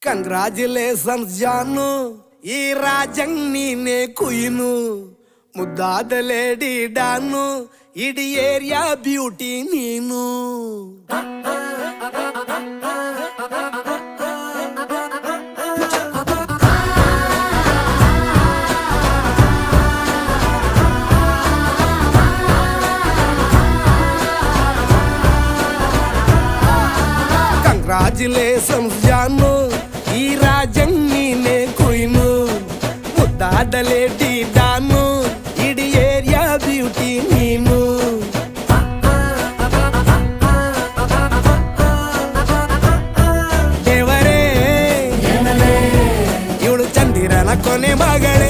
Congratulations ಜಾನು, ಈ ರಾಜಂಗ್ ನೀನೆ ಕುಯ್ನು, ಮುದ್ದಾದ ಲೇಡಿ ಡಾನು, ಇಡೀ ಏರಿಯಾ ಬ್ಯೂಟಿ ನೀನು. ಕಂಗ್ರಾಚುಲೇಷನ್ಸ್ ಜಾನು, ಈ ರಾಜಂಗ್ ನೀನೆ ಕುಯ್ನು, ಮುದ್ದಾದ ಲೇಡಿ ಡಾನು, ಇಡೀ ಏರಿಯಾ ಬ್ಯೂಟಿ ನೀನು. ದೇವರೇ ಇವಳು ಚಂದಿರನ ಕೊನೆ ಮಗಳೇ.